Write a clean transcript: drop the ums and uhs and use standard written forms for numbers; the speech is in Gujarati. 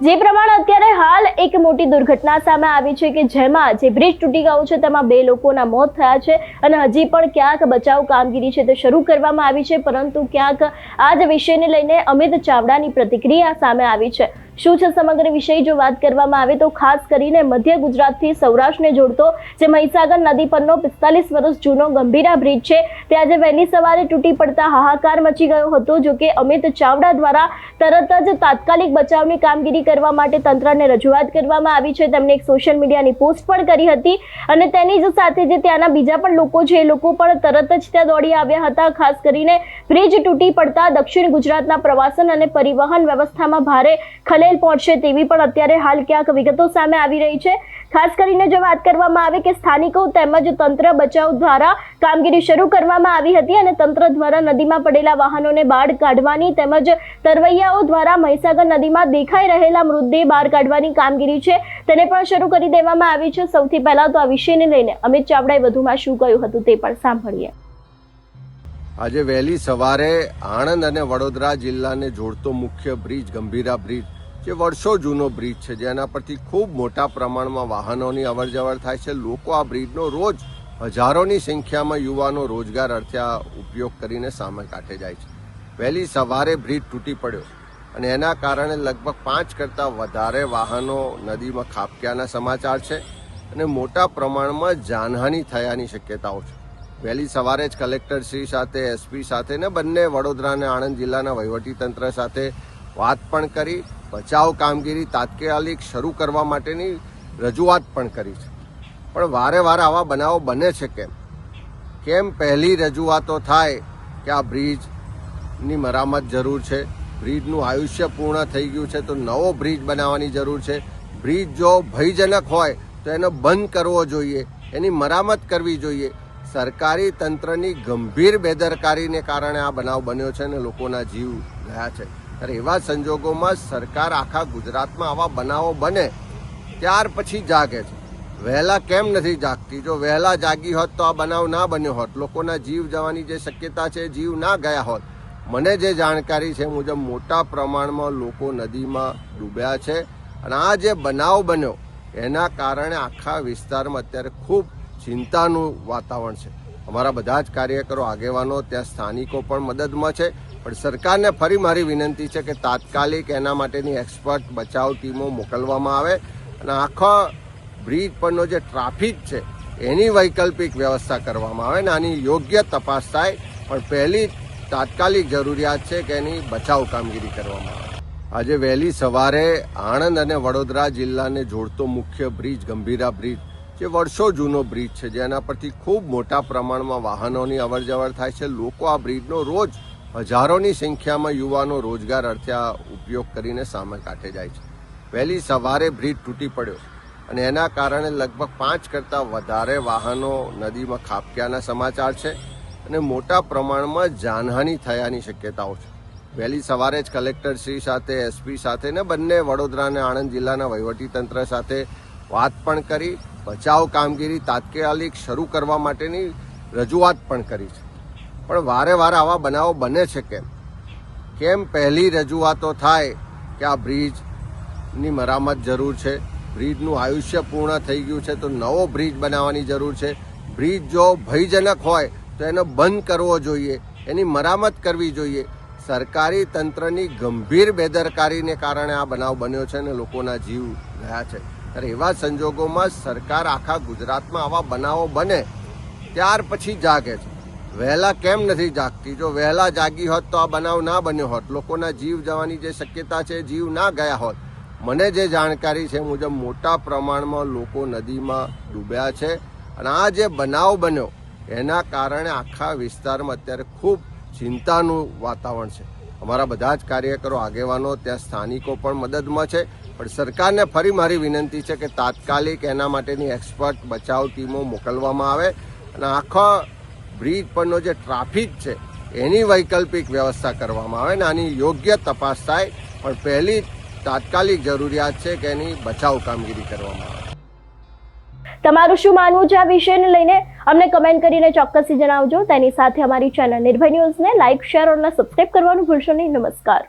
જે પ્રમાણે અત્યારે હાલ એક મોટી દુર્ઘટના સામે આવી છે કે જેમાં જે બ્રિજ તૂટી ગયો છે તેમાં 2 લોકોના મોત થયા છે અને હજી પણ ક્યાંક બચાવ કામગીરી છે તે શરૂ કરવામાં આવી છે, પરંતુ ક્યાંક આ જ વિષયને લઈને અમિત ચાવડાની પ્રતિક્રિયા સામે આવી છે। શું છે સમગ્ર વિષય જો વાત કરવામાં આવે તો ખાસ કરીને મધ્ય ગુજરાતથી સૌરાષ્ટ્રને જોડતો જે મહીસાગર નદી પરનો 45 વર્ષ જૂનો ગંભીરા બ્રિજ છે તે આજે વહેલી સવારે તૂટી પડતા હાહાકાર મચી ગયો હતો। જો કે અમિત ચાવડા દ્વારા તરત જ તાત્કાલિક બચાવની કામગીરી કરવા માટે તંત્રને રજૂઆત કરવામાં આવી છે। તેમણે એક સોશિયલ મીડિયાની પોસ્ટ પણ કરી હતી અને તેની જ સાથે જે ત્યાંના બીજા પણ લોકો છે એ લોકો પણ તરત જ ત્યાં દોડી આવ્યા હતા। ખાસ કરીને બ્રિજ તૂટી પડતા દક્ષિણ ગુજરાતના પ્રવાસન અને પરિવહન વ્યવસ્થામાં ભારે ખલેલ પહોંચશે તેવી પણ અત્યારે હાલ ક્યાંક વિગતો સામે આવી રહી છે। ખાસ કરીને જો વાત કરવામાં આવે કે સ્થાનિકો તેમજ તંત્ર બચાવ દ્વારા કામગીરી શરૂ કરવામાં આવી હતી અને તંત્ર દ્વારા નદીમાં પડેલા વાહનોને બહાર કાઢવાની તેમજ તરવૈયાઓ દ્વારા મહીસાગર નદીમાં દેખાઈ રહેલા મૃતદેહ બહાર કાઢવાની કામગીરી છે તેને પણ શરૂ કરી દેવામાં આવી છે। સૌથી પહેલા તો આ વિષયને લઈને અમિત ચાવડાએ વધુમાં શું કહ્યું હતું તે પણ સાંભળીએ। આજે વહેલી સવારે આણંદ અને વડોદરા જિલ્લાને જોડતો મુખ્ય બ્રિજ ગંભીરા બ્રિજ જે વર્ષો જૂનો બ્રિજ છે, જેના પરથી ખૂબ મોટા પ્રમાણમાં વાહનોની અવરજવર થાય છે। લોકો આ બ્રિજનો રોજ હજારોની સંખ્યામાં યુવાનો રોજગાર અર્થે આ ઉપયોગ કરીને સામે કાંઠે જાય છે। વહેલી સવારે બ્રિજ તૂટી પડ્યો અને એના કારણે લગભગ 5 કરતાં વધારે વાહનો નદીમાં ખાબક્યાના સમાચાર છે અને મોટા પ્રમાણમાં જાનહાનિ થયાની શક્યતાઓ છે। વહેલી સવારે જ કલેક્ટરશ્રી સાથે એસપી સાથે ને બંને વડોદરા અને આણંદ જિલ્લાના વહીવટીતંત્ર સાથે વાત પણ કરી, બચાવ કામગીરી તાત્કાલિક શરૂ કરવા માટેની રજૂઆત પણ કરી છે। પણ વારે વારે આવા બનાવો બને છે કેમ પહેલી રજૂઆતો થાય કે આ બ્રિજની મરામત જરૂર છે, બ્રિજનું આયુષ્ય પૂર્ણ થઈ ગયું છે તો નવો બ્રિજ બનાવવાની જરૂર છે। બ્રિજ જો ભયજનક હોય તો એનો બંધ કરવો જોઈએ, એની મરામત કરવી જોઈએ। સરકારી તંત્રની ગંભીર બેદરકારીને કારણે આ બનાવ બન્યો છે અને લોકોના જીવ ગયા છે। ત્યારે એવા સંજોગોમાં સરકાર આખા ગુજરાતમાં આવા બનાવો બને ત્યાર પછી જાગે છે, વહેલા કેમ નથી જાગતી? જો વહેલા જાગી હોત તો આ બનાવ ના બન્યો હોત, લોકોના જીવ જવાની જે શક્યતા છે જીવ ના ગયા હોત। મને જે જાણકારી છે મુજબ મોટા પ્રમાણમાં લોકો નદીમાં ડૂબ્યા છે અને આ જે બનાવ બન્યો એના કારણે આખા વિસ્તારમાં અત્યારે ખૂબ ચિંતાનું વાતાવરણ છે। અમારા બધા જ કાર્યકરો આગેવાનો ત્યાં સ્થાનિકો પણ મદદમાં છે, પણ સરકારને ફરી મારી વિનંતી છે કે તાત્કાલિક એના માટેની એક્સપર્ટ બચાવ ટીમો મોકલવામાં આવે અને આખા બ્રિજ પરનો જે ટ્રાફિક છે એની વૈકલ્પિક વ્યવસ્થા કરવામાં આવે અને આની યોગ્ય તપાસ થાય। પણ પહેલી તાત્કાલિક જરૂરિયાત છે કે એની બચાવ કામગીરી કરવામાં આવે। આજે વહેલી સવારે આણંદ અને વડોદરા જિલ્લાને જોડતો મુખ્ય બ્રિજ ગંભીરા બ્રિજ જે વર્ષો જૂનો બ્રિજ છે, જેના પરથી ખૂબ મોટા પ્રમાણમાં વાહનોની અવરજવર થાય છે। લોકો આ બ્રિજનો રોજ હજારોની સંખ્યામાં યુવાનો રોજગાર અર્થે આ ઉપયોગ કરીને સામે કાંઠે જાય છે। વહેલી સવારે બ્રિજ તૂટી પડ્યો અને એના કારણે લગભગ 5 કરતાં વધારે વાહનો નદીમાં ખાબક્યાના સમાચાર છે અને મોટા પ્રમાણમાં જાનહાનિ થયાની શક્યતાઓ છે। વહેલી સવારે જ કલેક્ટરશ્રી સાથે એસપી સાથે ને બંને વડોદરા અને આણંદ જિલ્લાના વહીવટીતંત્ર સાથે વાત પણ કરી, બચાવ કામગીરી તાત્કાલિક શરૂ કરવા માટેની રજૂઆત પણ કરી છે। પણ વારે વારે આવા બનાવો બને છે કેમ પહેલી રજૂઆતો થાય કે આ બ્રિજની મરામત જરૂર છે, બ્રિજનું આયુષ્ય પૂર્ણ થઈ ગયું છે તો નવો બ્રિજ બનાવવાની જરૂર છે। બ્રિજ જો ભયજનક હોય તો એનો બંધ કરવો જોઈએ, એની મરામત કરવી જોઈએ। સરકારી તંત્રની ગંભીર બેદરકારીને કારણે આ બનાવ બન્યો છે અને લોકોના જીવ ગયા છે। ત્યારે એવા સંજોગોમાં સરકાર આખા ગુજરાતમાં આવા બનાવો બને ત્યાર પછી જાગે છે, વહેલા કેમ નથી જાગતી? જો વહેલા જાગી હોત તો આ બનાવ ના બન્યો હોત, લોકોના જીવ જવાની જે શક્યતા છે જીવ ના ગયા હોત। મને જે જાણકારી છે મુજબ મોટા પ્રમાણમાં લોકો નદીમાં ડૂબ્યા છે અને આ જે બનાવ બન્યો એના કારણે આખા વિસ્તારમાં અત્યારે ખૂબ ચિંતાનું વાતાવરણ છે। અમારા બધા જ કાર્યકરો આગેવાનો ત્યાં સ્થાનિકો પણ મદદમાં છે, પણ સરકારને ફરી મારી વિનંતી છે કે તાત્કાલિક એના માટેની એક્સપર્ટ બચાવ ટીમો મોકલવામાં આવે અને આખા બ્રિજ પરનો જે ટ્રાફિક છે એની વૈકલ્પિક વ્યવસ્થા કરવામાં આવે અને આની યોગ્ય તપાસ થાય। પણ પહેલી તાત્કાલિક જરૂરિયાત છે કે એની બચાવ કામગીરી કરવામાં આવે। તમારું શું માનવું છે આ વિષયને લઈને અમને કમેન્ટ કરીને ચોક્કસથી જણાવજો। તેની સાથે અમારી ચેનલ નિર્ભય ન્યૂઝને લાઇક, શેર અને સબસ્ક્રાઇબ કરવાનું ભૂલશો નહીં। નમસ્કાર।